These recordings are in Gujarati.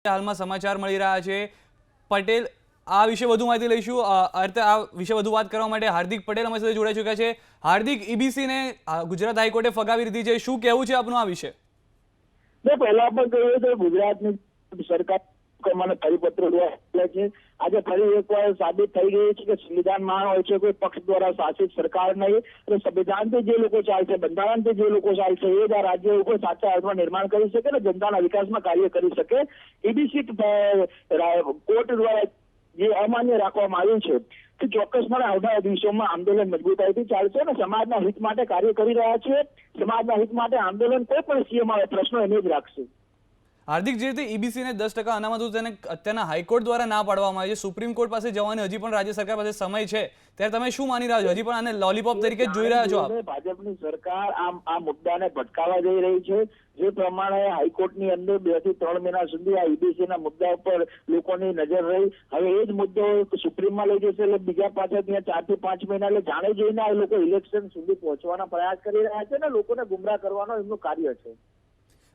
હાલમાં સમાચાર મળી રહ્યા છે પટેલ આ વિશે વધુ માહિતી લઈશું આ વિશે વધુ વાત કરવા માટે હાર્દિક પટેલ અમારી સાથે જોડાઈ ચૂક્યા છે। હાર્દિક, ઈબીસી ને ગુજરાત હાઈકોર્ટે ફગાવી દીધી છે, શું કહેવું છે આપનું આ વિશે? પહેલા પણ કહ્યું તો ગુજરાતની સરકાર મને પરિપત્ર છે। આજે ફરી એકવાર સાબિત થઈ ગયું છે કે સંવિધાનમાં હોય છે કોઈ પક્ષ દ્વારા શાસિત સરકાર નહીં અને સંવિધાનથી જે લોકો ચાલશે, બંધારણથી જે લોકો ચાલશે એ જ આ રાજ્ય કોઈ સાચા અર્થમાં નિર્માણ કરી શકે ને જનતાના વિકાસમાં કાર્ય કરી શકે। ઈબીસી કોર્ટ દ્વારા જે અમાન્ય રાખવામાં આવ્યું છે કે ચોક્કસપણે આવનારા દિવસોમાં આંદોલન મજબૂતાઈથી ચાલશે અને સમાજના હિત માટે કાર્ય કરી રહ્યા છે। સમાજના હિત માટે આંદોલન કોઈ પણ સીએમ આવે પ્રશ્નો એને જ રાખશે। હાર્દિક, જે રીતે ઈબીસી ને 10% અનામત હતું તેને અત્યારના હાઈકોર્ટ દ્વારા ના પાડવામાં આવી છે, સુપ્રીમ કોર્ટ પાસે જવાની હજી પણ રાજ્ય સરકાર પાસે સમય છે, ત્યારે તમે શું માની રહ્યા છો? હજી પણ આને લોલીપોપ તરીકે જોઈ રહ્યા છો આપ? ભાજપની સરકાર આ મુદ્દાને ભટકાવવા જઈ રહી છે। જે પ્રમાણે હાઈકોર્ટની અંદર 2 થી 3 મહિના સુધી આ ઈબીસીના મુદ્દા ઉપર લોકોની નજર રહી, હવે એ જ મુદ્દો સુપ્રીમમાં લઈ જશે એટલે બીજા પાછળ ત્યાં 4 થી 5 મહિના એટલે જાણે જોઈને આ લોકો ઇલેક્શન સુધી પહોંચવાના પ્રયાસ કરી રહ્યા છે ને લોકોને ગુમરાહ કરવાનો એમનું કાર્ય છે।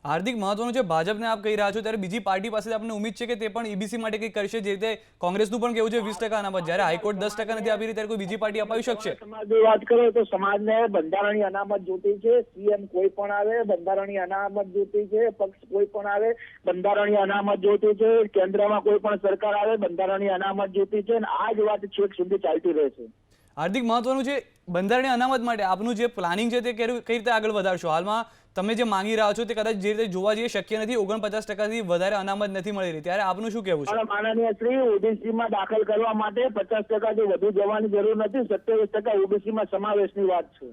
હાર્દિક, મહત્વનું છે ભાજપને આપ કહી રહ્યા છો ત્યારે બીજી પાર્ટી પાસે આપને ઉમ્મીદ છે કે તે પણ ઈબીસી માટે કંઈક કરશે, જે રીતે કોંગ્રેસનું પણ કેવું છે 20% અનામત, જ્યારે હાઈકોર્ટ 10% નથી આપી રહી ત્યારે કોઈ બીજી પાર્ટી અપાવી શકશે? સમાજની વાત કરો તો સમાજને બંધારણીય અનામત જોતી છે, સીએમ કોઈ પણ આવે બંધારણીય અનામત જોતી છે, પક્ષ કોઈ પણ આવે બંધારણીય અનામત જોતી છે, કેન્દ્રમાં કોઈ પણ સરકાર આવે બંધારણીય અનામત જોતી છે અને આ જ વાત છેક સુધી ચાલતી રહેશે। હાર્દિક, મહત્વનું છે બંધારણીય અનામત માટે આપનું જે પ્લાનિંગ છે તે કઈ રીતે આગળ વધારશો? હાલમાં તમે જે માંગી રહ્યા છો તે કદાચ જે રીતે જોવા જઈએ શક્ય નથી, 49% વધારે અનામત નથી મળી રહી, ત્યારે આપનું શું કહેવું છે? માનનીય શ્રી, ઓબીસીમાં દાખલ કરવા માટે 50% વધુ જવાની જરૂર નથી, 27% ઓબીસીમાં સમાવેશની વાત છે।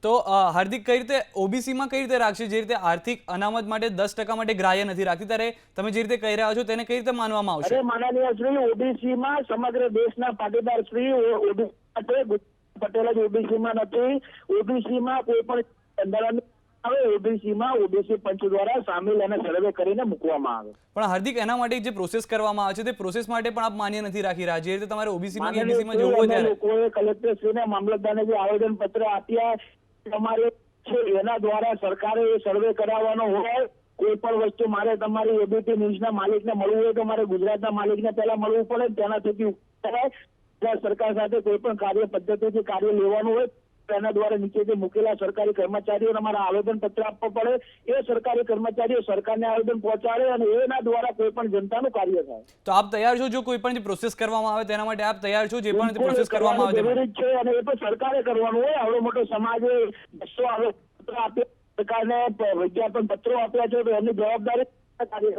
તો હાર્દિક, કઈ રીતે ઓબીસીમાં કઈ રીતે રાખશે? જે રીતે આર્થિક અનામત માટે 10% માટે ગ્રાહ્ય નથી રાખતી, ત્યારે તમે જે રીતે કહી રહ્યા છો તેને કઈ રીતે માનવામાં આવશે? માનનીય શ્રી, ઓબીસીમાં સમગ્ર દેશના પાટીદાર શ્રી ઓબીસી પટેલ જ ઓબીસીમાં નથી, ઓબીસીમાં કોઈ પણ બંધારણ આવે ઓબીસીમાં ઓબીસી પંચ દ્વારા સામેલ અને સર્વે કરીને મૂકવામાં આવે। પણ હાર્દિક, એના માટે જે પ્રોસેસ કરવામાં આવે છે તે પ્રોસેસ માટે પણ આપ માન્ય નથી રાખી રહ્યા, જે રીતે તમારે ઓબીસીમાં કે ઈબીસીમાં જવું હોય ત્યારે લોકોએ કલેક્ટરશ્રીને મામલતદારને જે આવેદન પત્ર આપ્યા તમારે છે એના દ્વારા સરકારે સર્વે કરાવવાનો હોય, કોઈ પણ વસ્તુ મારે તમારી એબીટી ન્યૂઝના માલિકને મળવું હોય તો મારે ગુજરાતના માલિકને પહેલા મળવું પડે, તેના થકી સરકાર સાથે કોઈ પણ કાર્ય પદ્ધતિથી કાર્ય લેવાનું હોય તેના દ્વારા નીચે મૂકેલા સરકારી કર્મચારીઓને અમારા આવેદન પત્ર આપવા પડે, એ સરકારી કર્મચારીઓ સરકારને આવેદન પહોંચાડે અને એના દ્વારા કોઈ પણ જનતાનું કાર્ય થાય। તો આપ તૈયાર છો જો કોઈ પણ પ્રોસેસ કરવામાં આવે તેના માટે? આપ તૈયાર છો જે પણ પ્રોસેસ કરવામાં આવે જરૂરી છે અને એ તો સરકારે કરવાનું હોય। આવડો મોટો સમાજે 200 આપ્યા સરકારને વિજ્ઞાપન પત્રો આપ્યા છે તો એમની જવાબદારી કાર્ય